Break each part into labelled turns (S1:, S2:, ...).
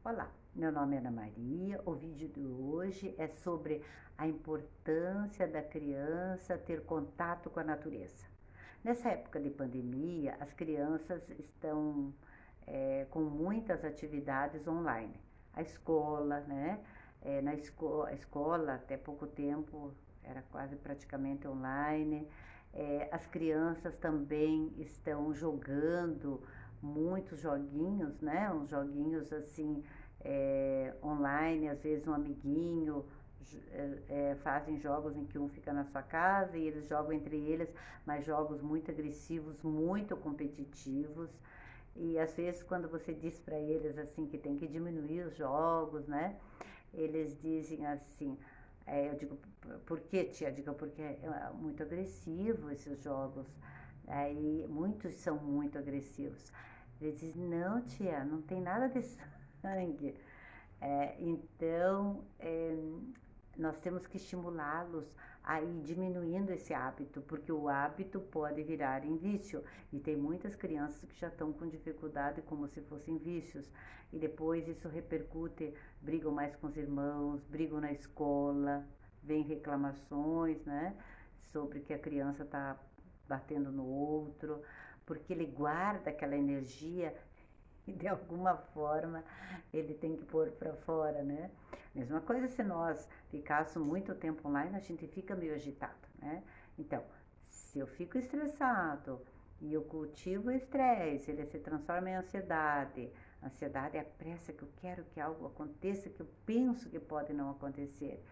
S1: Olá, meu nome é Ana Maria. O vídeo de hoje é sobre a importância da criança ter contato com a natureza. Nessa época de pandemia, as crianças estão com muitas atividades online. A escola, né? A escola, até pouco tempo, era quase praticamente online. As crianças também estão jogando muitos joguinhos, né? Uns joguinhos assim, online, às vezes um amiguinho, fazem jogos em que um fica na sua casa e eles jogam entre eles, mas jogos muito agressivos, muito competitivos. E às vezes quando você diz para eles assim que tem que diminuir os jogos, né? Eles dizem assim, eu digo, por que, tia? Eu digo, porque é muito agressivo esses jogos. Aí muitos são muito agressivos. Ele diz, não, tia, não tem nada de sangue. Então, nós temos que estimulá-los a ir diminuindo esse hábito, porque o hábito pode virar em vício. E tem muitas crianças que já estão com dificuldade como se fossem vícios. E depois isso repercute, brigam mais com os irmãos, brigam na escola, vem reclamações, né? Sobre que a criança está batendo no outro, porque ele guarda aquela energia e de alguma forma ele tem que pôr para fora, né? Mesma coisa se nós ficássemos muito tempo online, a gente fica meio agitado, né? Então, se eu fico estressado e eu cultivo o estresse, ele se transforma em ansiedade. Ansiedade é a pressa que eu quero que algo aconteça, que eu penso que pode não acontecer.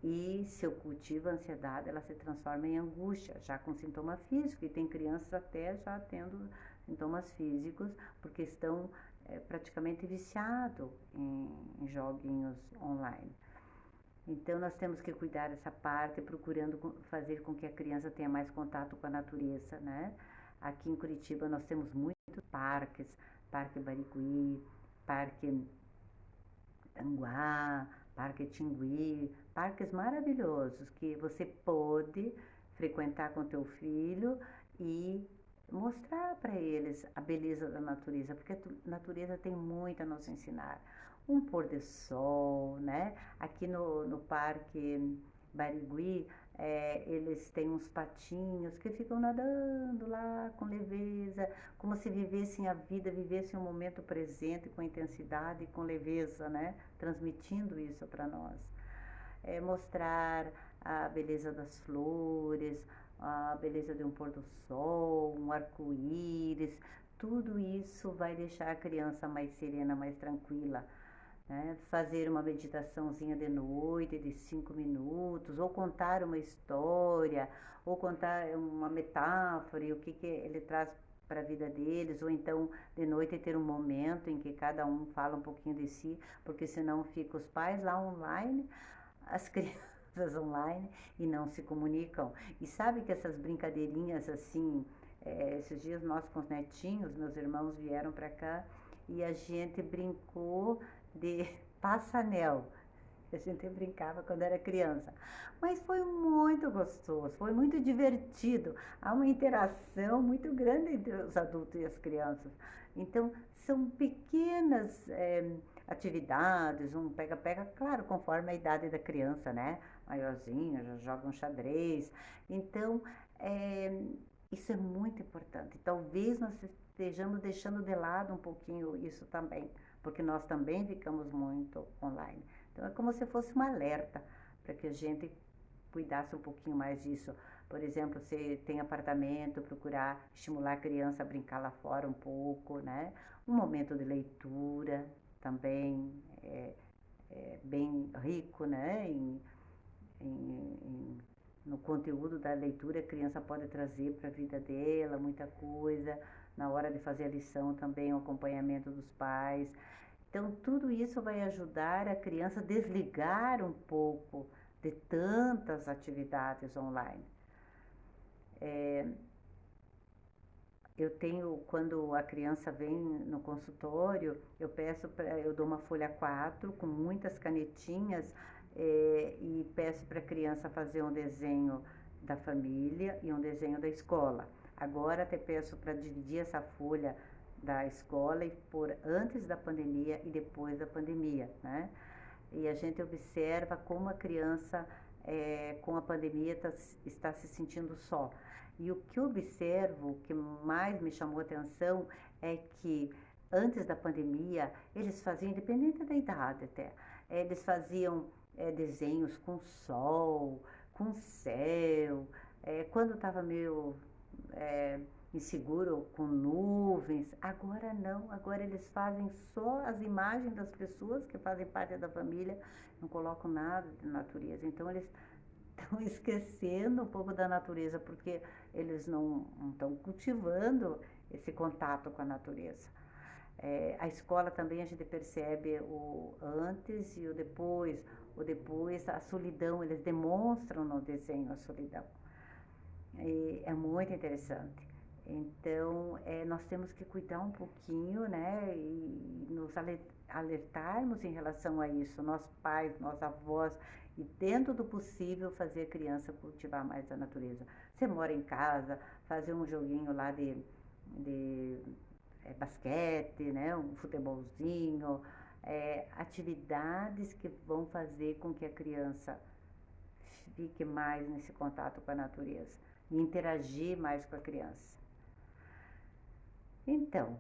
S1: E se eu cultivo a ansiedade, ela se transforma em angústia, já com sintoma físico. E tem crianças até já tendo sintomas físicos, porque estão praticamente viciados em joguinhos online. Então, nós temos que cuidar dessa parte, procurando fazer com que a criança tenha mais contato com a natureza, né? Aqui em Curitiba, nós temos muitos parques, Parque Barigui, Parque Tanguá, Parque Tingui, parques maravilhosos que você pode frequentar com teu filho e mostrar para eles a beleza da natureza, porque a natureza tem muito a nos ensinar. Um pôr de sol, né? Aqui no Parque Barigui, eles têm uns patinhos que ficam nadando lá com leveza, como se vivessem a vida, vivessem o momento presente com intensidade e com leveza, né? Transmitindo isso para nós. Mostrar a beleza das flores, a beleza de um pôr do sol, um arco-íris, tudo isso vai deixar a criança mais serena, mais tranquila, né? Fazer uma meditaçãozinha de noite de 5 minutos, ou contar uma história, ou contar uma metáfora e o que ele traz para a vida deles, ou então de noite ter um momento em que cada um fala um pouquinho de si, porque senão fica os pais lá online, as crianças online e não se comunicam. E sabe que essas brincadeirinhas assim, esses dias nós com os netinhos, meus irmãos vieram para cá e a gente brincou de passa-anel. A gente brincava quando era criança. Mas foi muito gostoso, foi muito divertido. Há uma interação muito grande entre os adultos e as crianças. Então, são pequenas atividades, um pega-pega, claro, conforme a idade da criança, né? Maiorzinho, já joga um xadrez. Então, é, isso é muito importante. Talvez nós estejamos deixando de lado um pouquinho isso também, porque nós também ficamos muito online. Então é como se fosse um alerta para que a gente cuidasse um pouquinho mais disso. Por exemplo, se tem apartamento, procurar estimular a criança a brincar lá fora um pouco, né? Um momento de leitura também é bem rico, né? Em, no conteúdo da leitura, a criança pode trazer para a vida dela muita coisa. Na hora de fazer a lição também, o acompanhamento dos pais. Então, tudo isso vai ajudar a criança a desligar um pouco de tantas atividades online. Eu tenho, quando a criança vem no consultório, eu dou uma folha 4 com muitas canetinhas e peço para a criança fazer um desenho da família e um desenho da escola. Agora até peço para dividir essa folha da escola e por antes da pandemia e depois da pandemia, né? E a gente observa como a criança, com a pandemia, está se sentindo só. E o que eu observo, o que mais me chamou a atenção, é que antes da pandemia, eles faziam, independente da idade até, eles faziam desenhos com sol, com céu, quando estava meio é, inseguro com nuvens. Agora não, agora eles fazem só as imagens das pessoas que fazem parte da família, não colocam nada de natureza. Então eles estão esquecendo um pouco da natureza, porque eles não estão cultivando esse contato com a natureza. A escola também a gente percebe o antes e o depois, a solidão, eles demonstram no desenho a solidão. E é muito interessante. Então, nós temos que cuidar um pouquinho, né, e nos alertarmos em relação a isso, nós pais, nós avós, e dentro do possível fazer a criança cultivar mais a natureza. Você mora em casa, fazer um joguinho lá de basquete, né, um futebolzinho, atividades que vão fazer com que a criança fique mais nesse contato com a natureza e interagir mais com a criança. Então,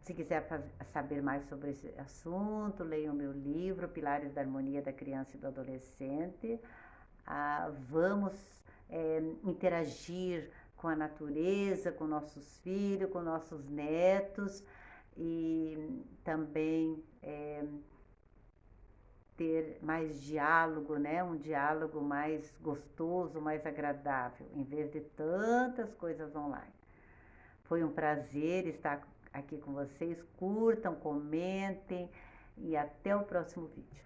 S1: se quiser saber mais sobre esse assunto, leia o meu livro, Pilares da Harmonia da Criança e do Adolescente. Vamos interagir com a natureza, com nossos filhos, com nossos netos e também ter mais diálogo, né? Um diálogo mais gostoso, mais agradável, em vez de tantas coisas online. Foi um prazer estar aqui com vocês. Curtam, comentem e até o próximo vídeo.